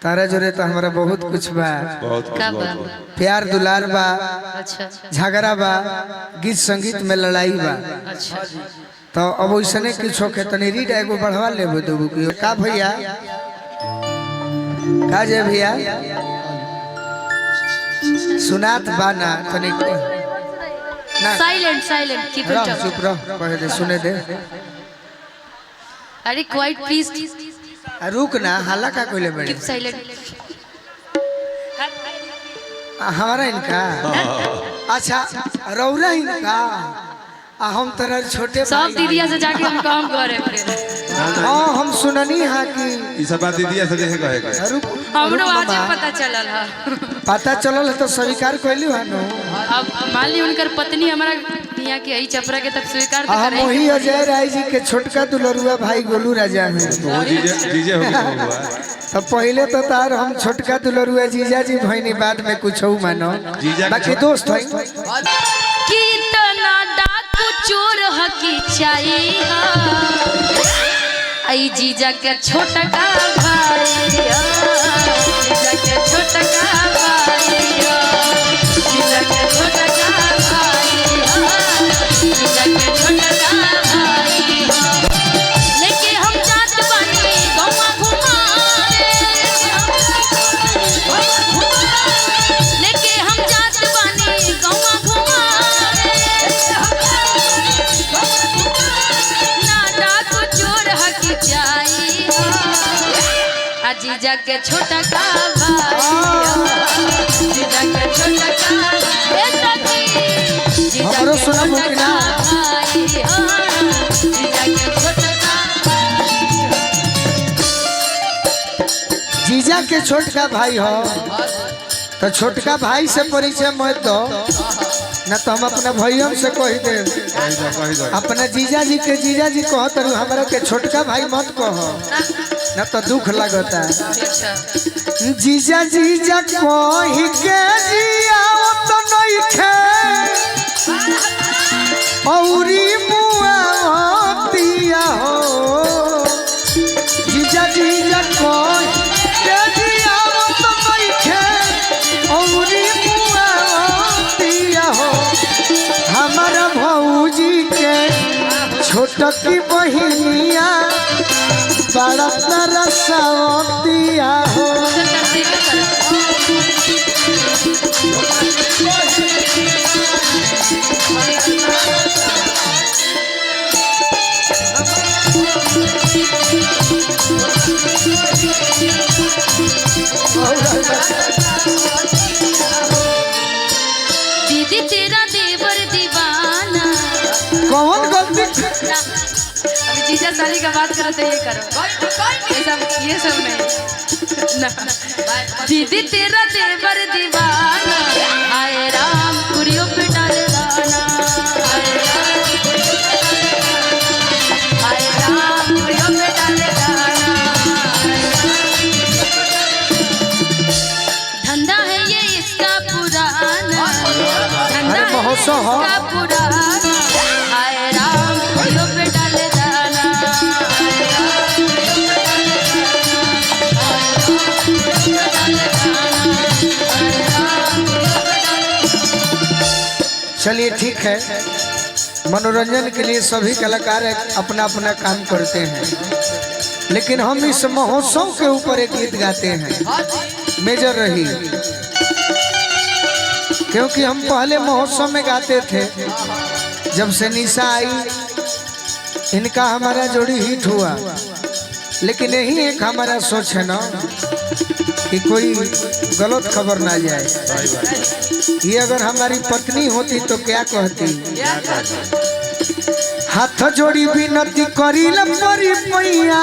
तारा जोरे तो हमारा बहुत कुछ बा, प्यार दुलार बा, झगड़ा बा, गीत संगीत में लड़ाई बा। तो अब वैसने कुछ के तनी रीड एगो बढ़वा लेबो देबो की का भैया का जे भैया सुनात बा ना तनी ना silent silent keep it up चुप रहो कह दे सुने दे। अरे क्वाइट प्लीज रुक ना हाला का कोइले बड़े कीप साइलेंट हमारा इनका अच्छा रौरा इनका हम तरह छोटे सब दीदिया से जाके हम काम करे हां हम सुननी हां कि ई सब बात दीदिया से जैसे कहे के हमरो आज पता चलल तो स्वीकार कइलु हनो। अब मान ली उनकर पत्नी हमारा यहाँ के आई चपरा के तब स्वीकार तो करे वही अजय राय जी के छोटका दुलरुआ भाई गोलू राजा है तो जीजे हो गया तो पहले तो तार हम छोटका दुलरुआ जीजा जी भइनी बाद में कुछ मानो बाकी दोस्त है कितना डाकू चोर हकी चाहिए आई जीजा के छोटा का भाई जीजा के छोटा का भाई जीजा के छोटा का भाई जीजा के छोटा का भाई लेके हम जात बानी गौवा घुमारे लेके हम जात बानी गौवा घुमारे ना डाकू चोर हकी चाहिए जीजा के छोटा का भाई जीजा के छोटा का ए सखी जीजा के छोटा का भाई जीजा के छोटा का जीजा के छोटका भाई हो तो छोटका भाई से परिचय मत दो न तो हम अपना भैया से कह दे अपना जीजा जी के जीजा जी कह तरु हमरा के छोटका भाई मत कहो न तो दुख लगता जीजा जीजा कही के जिया तो नहीं खे औरी मुआ दिया हो जीजा जीजा कही के जिया तो नहीं खे औरी मुआ दिया हो हमारा भौजी के छोटकी बहिनिया बड़ा तरसवतिया हो दीदी तेरा देवर दीवाना कौन गलती अभी जीजा साली का बात करो तो ये करो ये सब नहीं ना। दीदी तेरा देवर दीवाना आए राम कुरियों पे डाल दाना आए राम कुरियों पे डाल दाना धंधा है ये इसका पुराना धंधा है इसका पुराना आए राम कुरियों पे डाल दाना चलिए ठीक है मनोरंजन के लिए सभी कलाकार अपना अपना काम करते हैं लेकिन हम इस महोत्सव के ऊपर एक गीत गाते हैं मेजर रही क्योंकि हम पहले महोत्सव में गाते थे जब से निशा आई इनका हमारा जोड़ी हिट हुआ लेकिन यही एक हमारा सोच है ना कि कोई गलत खबर ना जाए। ये अगर हमारी पत्नी होती तो क्या कहती हाथ जोड़ी विनती करीला परी पैया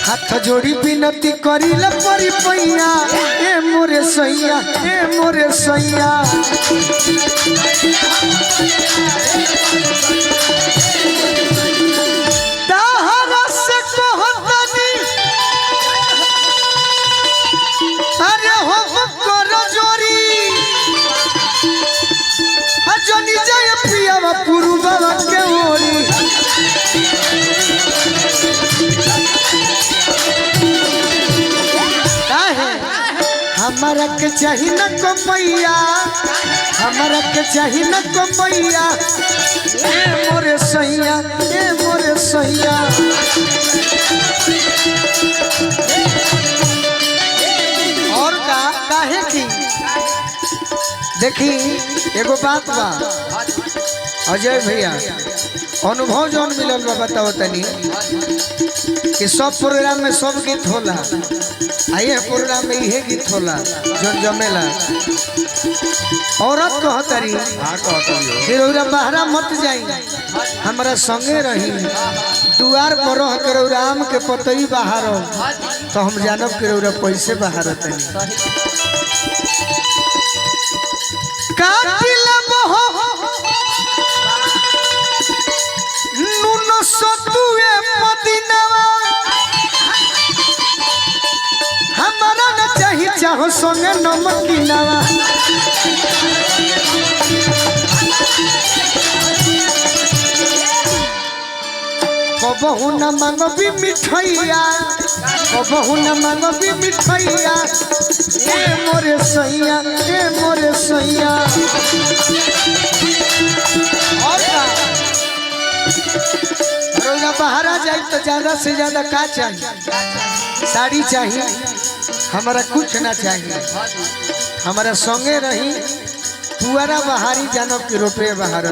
हाथ जोड़ी विनती करीला परी पैया ए मोरे सैया ए मोरे सैया अरे हो करो जोरी जनी जय प्रिया पुरु बाबा के ओरी हमारा के चाही न कमैया, हमारा के चाही न कमैया, ए मोरे सैया, ए मोरे सैया। और काहे की देखी एगो बात बा अजय भैया, अनुभव जौन मिलल बा बताओ तनी कि सब प्रोग्राम में सब गीत होला, आइए प्रोग्राम में यही गीत होला जौन जमेला। औरत कहतरी कि रौरा बहरा मत जाई, हमारा संगे रही, दुआर पर रह के रौरा आम के पतई बाहर तो हम जानब कि रौरा पैसे बाहर तनी हमारा न चाही चाहो संगे नमकीनावा। कबहू न मांगबी मिठाइया, कबहू न मांगबी मिठाइया, ए मोरे सैया, ए मोरे सैया। और बाहर आ जाए तो ज्यादा से ज्यादा का चाहिए? साड़ी चाहिए, हमारा कुछ ना चाहिए, हमारा संगे रही पुआरा बहारी जानब के रुपये बाहर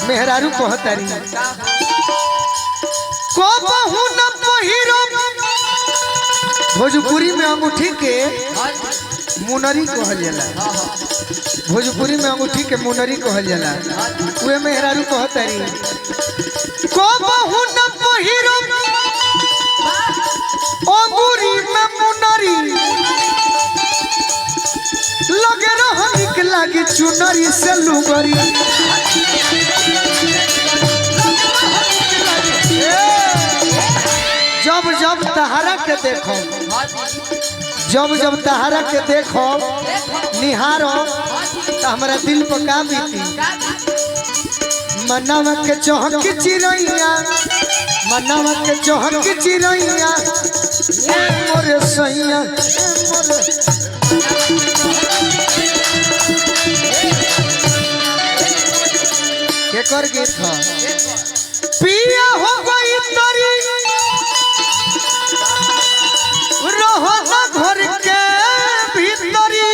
मेहरारू कहतारी कबहू न पहिरो। भोजपुरी में अंगूठी के मुनरी कहल जाला, भोजपुरी में अंगूठी के मुनरी कहल जाला। वे मेहरारू कहतारी कबहू न पहिरो अंगूरी में मुनरी, लगे रहनिक लागी चुनरी से लुगरी। जब जब तहारा के देखो, जब जब तहारा के देखो निहारो तो हमारा दिल पर का बीती। मनवा के चौहक चिरैया, मनवा के चौहक चिरैया, ए मोरे सैया, केकर गीत ह पिया हो गई तरी रहो ना घर के भीतरी,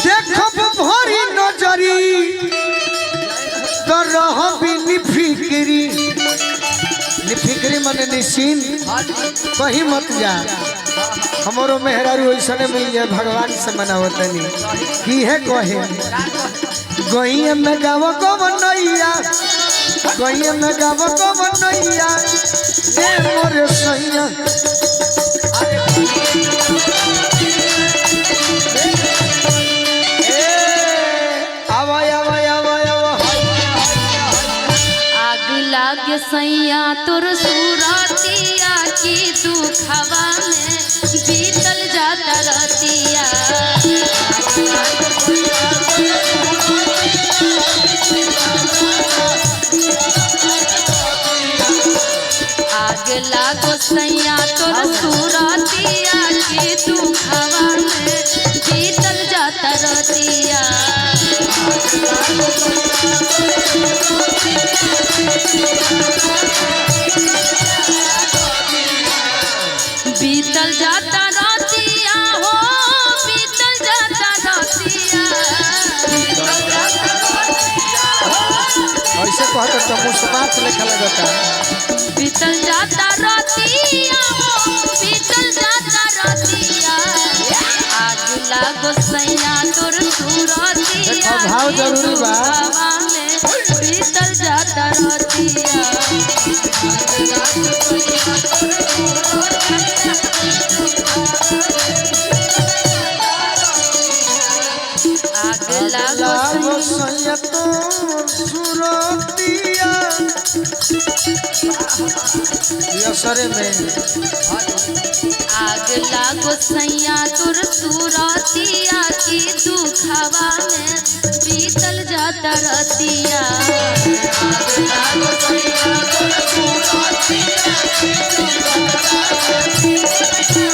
देखब भरी नजरी तो रह भी निफिक्री। निफिक्री माने निश्चिंत, कहीं मत जा। हमारो मेहरारू ऐसा मिल जाए भगवान से मनावतनी की है कहे गई में गाव को बनैया, गई में गाव को बनैया, ए मोरे सैया। आग लाग सैया तोर सूरतिया की दुखवा में बीतल जाता रतिया। आग लागो सैया तोर सूरतिया की दुखवा में बीतल जाता रतिया। बीतल जाता रतिया हो, बीतल जाता रतिया। ऐसे कहते तो मुस्कुरात लिखा लगता। बीतल जाता रतिया हो, बीतल जाता रतिया। आग लागो सैया तोर सूरतिया भाव जरूरी बा, बीतल जाता रतिया। आग लागो सैया तोर सूरतिया असरे में। आग लागो सैया तोर सूरतिया की दुखवा में बीतल जाता रतिया। आग लागो सैया तोर सूरतिया की दुखवा में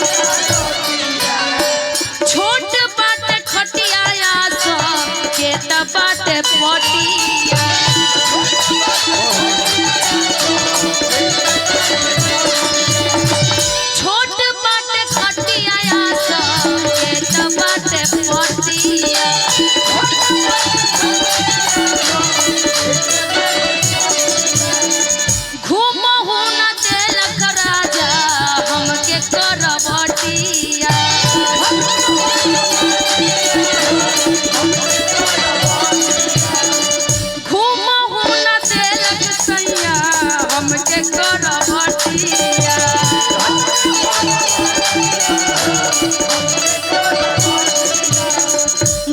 करवटिया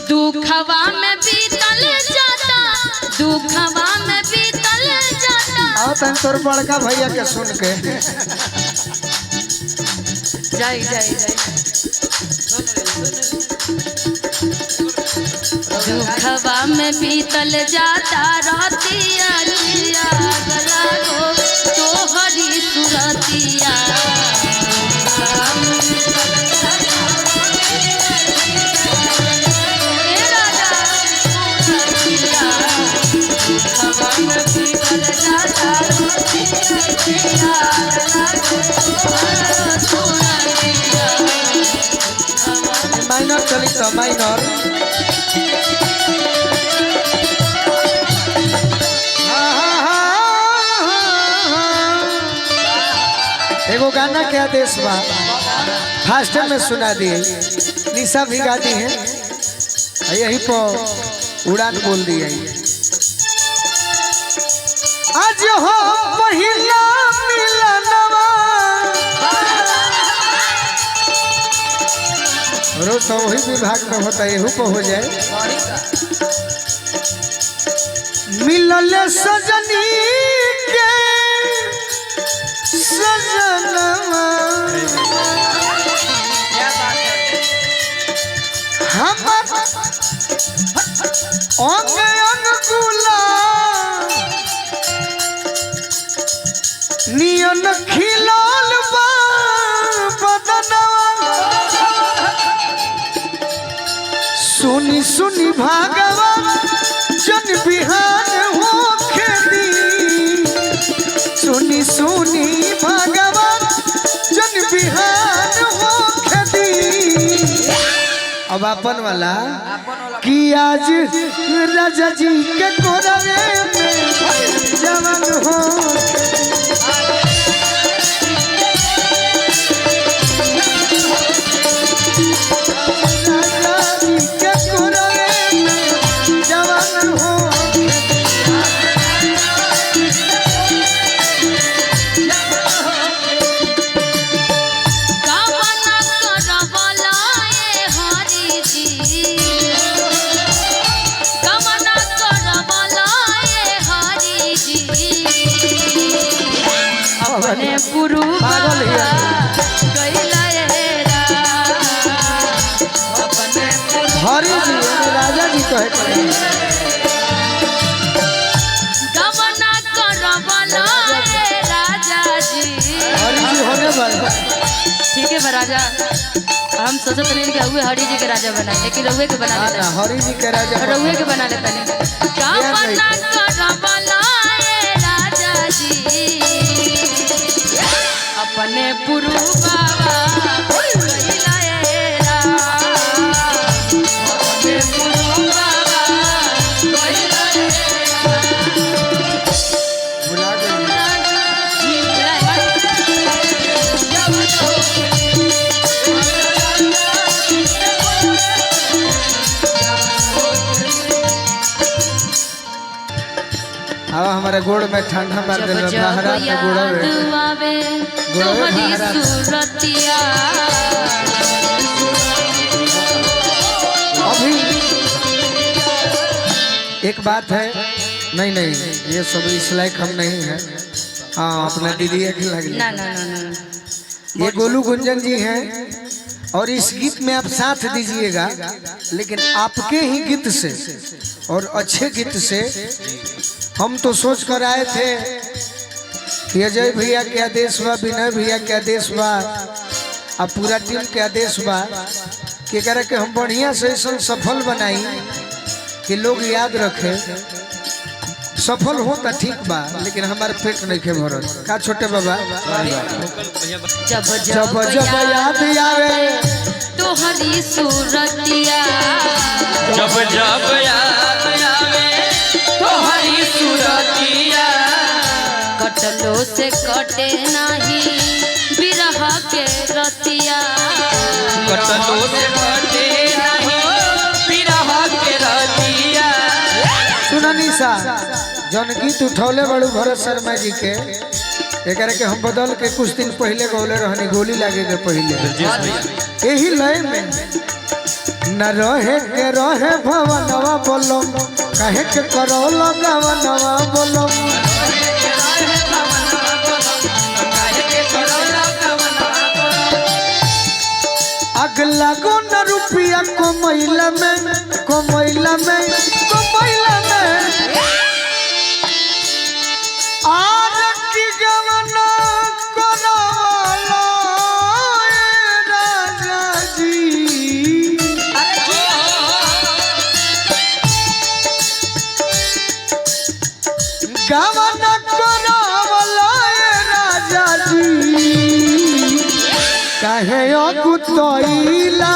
दुखवा में बीतल जाता दुखवा में बीतल जाता आओ तन तोर बड़का भैया के सुन के जाई जाई जाई दुखवा में बीतल जाता रतिया जिया गलागो तोहरी सुरतिया ए राजा सुरतिया दुखवा में बीतल जाता रतिया जिया गलागो तोहरी सुरतिया माइनर चली तो माइनर एगो गाना क्या देश बा फास्ट में सुना दिए निशा भी गा दी है यही पर उड़ान बोल दी है आज हो पहिला मिलनवा रोज तो वही विभाग में होता है यहू पर हो जाए मिलल सजनी के सजनवा हम अंग अनुकूला नियन खिलाल बा बदनवा सुनी सुनी भागवा जन बिहान हो खेती सुनी सुनी भगवान जन बिहान हो खेती अब अपन वाला कि आज राजा जी के कोरवे में जवान हो राजा जी के कोरवे में जवान हो अपने पुरु पागल हिया हरी जी राजा जी कहे करे गमना करवला राजा जी हरी जी होने वाला ठीक है बा राजा हम सोचत रही कि हुए हरी जी के राजा बनाए लेकिन रहुए के बना लेता ना हरी जी के राजा रहुए के बना लेता नहीं गमना करवला राजा जी अपने पुरु बाबा भुला गई अब हमारे गोड़ में ठंडा मार दिल बहरा के गोड़वे तोहरी सूरतिया अभी एक बात है नहीं नहीं ये सब इस लायक हम नहीं है हाँ अपना दीदी के लगे ना ना ना ना ये गोलू गुंजन जी हैं और इस गीत में आप साथ दीजिएगा लेकिन आपके ही गीत से और अच्छे गीत से हम तो सोच कर आए थे कि अजय भैया के आदेश बा विनय भैया के आदेश बा अब पूरा टीम के आदेश बा कि करे के हम बढ़िया से ऐसा सफल बनाई कि लोग याद रखे सफल हो तो ठीक बा लेकिन हमारे पेट नहीं के भरल का छोटे बाबा जब जब जब याद आवे तोहरी सूरतिया जब जब याद आवे तोहरी सूरतिया कटलो से कटे नहीं बिरह के रतिया कटलो से कटे नहीं बिरह के रतिया सुना निशा जौन गीत उठौले बड़ू भरत शर्मा जी के एकरा के हम बदल के कुछ दिन पहले गौले रहनी गोली लागे के पहले यही लय में न रहे के रहे भवनवा बोलम कहे के करो लगावनवा बोलम अगला को न रुपया को महिला में आर की गवना कोराला राजा जी गवना कोराला राजा जी कहे कुतैला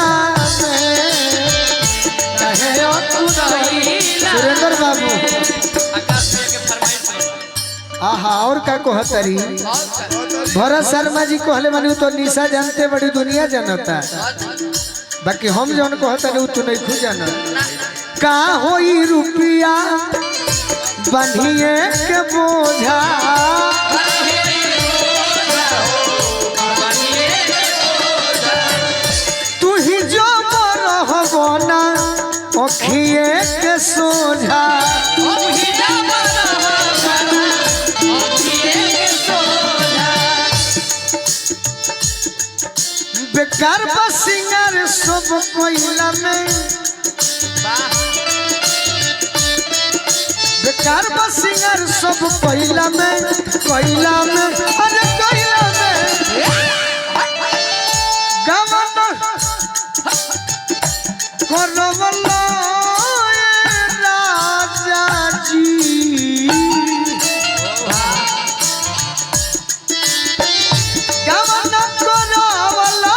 कहे कुतैला सुरेंद्र बाबू आहा और का कहतरी भरत शर्मा जी कहले मानी तो निशा जानते बड़ी दुनिया जानता बाकी हम जौन कहतरी तू नहीं खुद जाना का होई रुपया बनिए के बोझा तू ही जो रहबो ना अखिए के सोझा बेकार बसिंगर सब कोइला में बेकार बसिंगर सब कोइला में अरे कोइला में गवना करवला राजा जी गवना करवला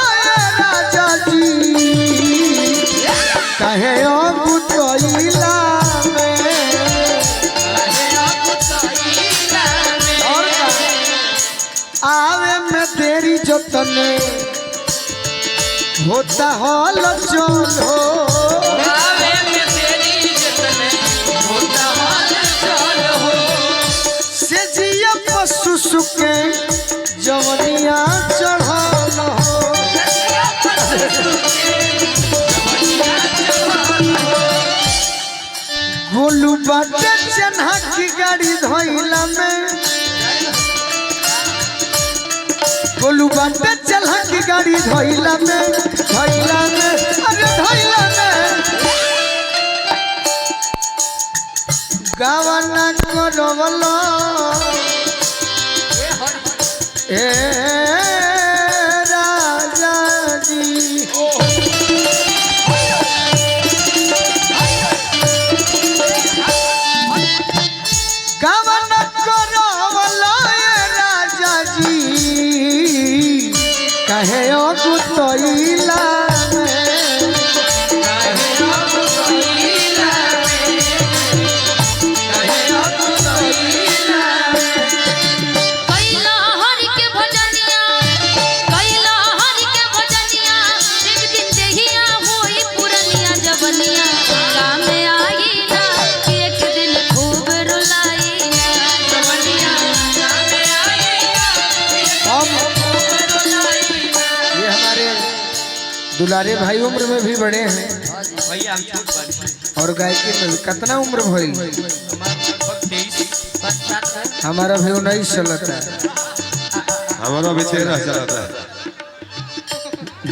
राजा जी कहे ओ कुतैला आवे में तेरी जतने होता हॉल चलो आवे में तेरी जतने होता हॉल चलो से जिया पशु सुके जवनिया चढ़ल हो गोलू बाटे चन्हा की गाड़ी धोइला में गोलू बाटे चला की गाड़ी धोइला में अरे धोइला में गावना करवला ए राजा जी गावना करवला राजा जी कहे ओ कुतैला दुलारे भाई उम्र में भी बड़े हैं भैया हम छोट बानी और गायकी में कितना उम्र भइल हमारा भी 19 चलता है हमारा भी 13 चलता है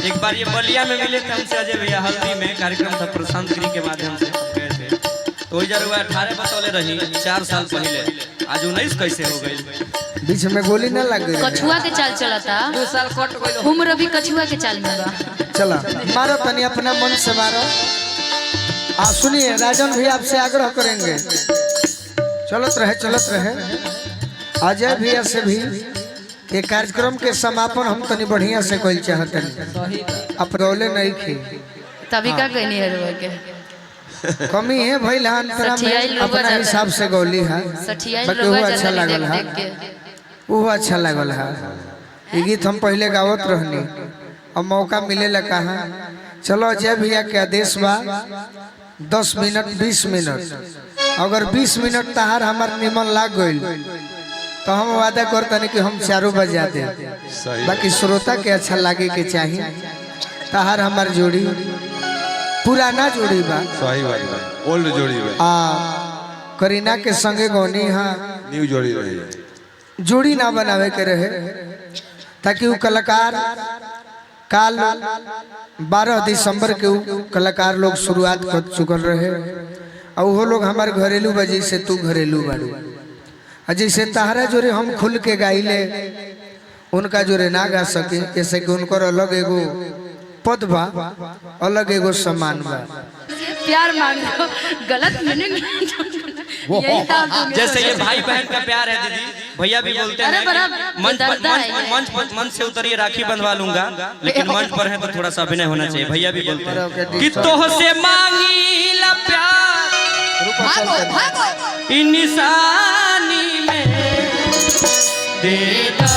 एक बार ये बलिया में मिले थे हमसे अजय भैया हल्दी में कार्यक्रम था प्रशांत गिरी के माध्यम से गए थे तो वही जरूर 18 बतौले रही 4 साल पहले आज 19 कैसे हो गई बीच में गोली न लग गई कछुआ के चाल चलता 2 साल कट गई उम्र भी कछुआ के चाल में बा चला मारो तनी अपना मन से मारो सुनिए राजन भी आपसे आग्रह करेंगे चलत रहे अजय भैया से भी ये कार्यक्रम के समापन हम तनी बढ़िया से कोई चाहते अपरौले नहीं खी तभी का कहनी है रुआ के कमी है भाई अंतरा में अपना हिसाब से गौली है बाकी वो अच्छा लागल है वो अच्छा लागल है ये गीत हम पहले गावत रहनी अब मौका मिले ला कहा चलो अजय भैया के आदेश बा 10 मिनट 20 मिनट अगर 20 मिनट तहार हमार निमन लाग गई तो हम वादा करता नहीं कि हम चारों बजा दे, सही बाकी श्रोता के अच्छा लागे के चाहिए। तहार हमार जोड़ी पुराना जोड़ी बा, सही बात बा, ओल्ड जोड़ी बा, करीना के संगे गौनी हाँ न्यू जोड़ी रही है। जोड़ी ना बनावे के रहे, ताकि वो कलाकार काल 12 दिसंबर के वो कलाकार लोग शुरुआत कर चुकल रहे, और वो लोग हमारे घरेलू बजी से तू घरेलू बाड़ू, जैसे तहरा जोरे हम खुल के गाइले उनका जोरे ना गा सके, जैसे कि उनकर अलग एगो पद बा, अलग एगो सम्मान बा। प्यार मांग लो, गलत मीनिंग यही डाल दूंगी। जैसे ये भाई बहन का प्यार है दीदी, भैया भी बोलते हैं अरे बड़ा कि मंच से उतरिए राखी बंधवा लूंगा, लेकिन मंच पर है तो थोड़ा सा अभिनय होना चाहिए। भैया भी बोलते हैं कि तोह से मांगी ला प्यार इन निशानी में दे दा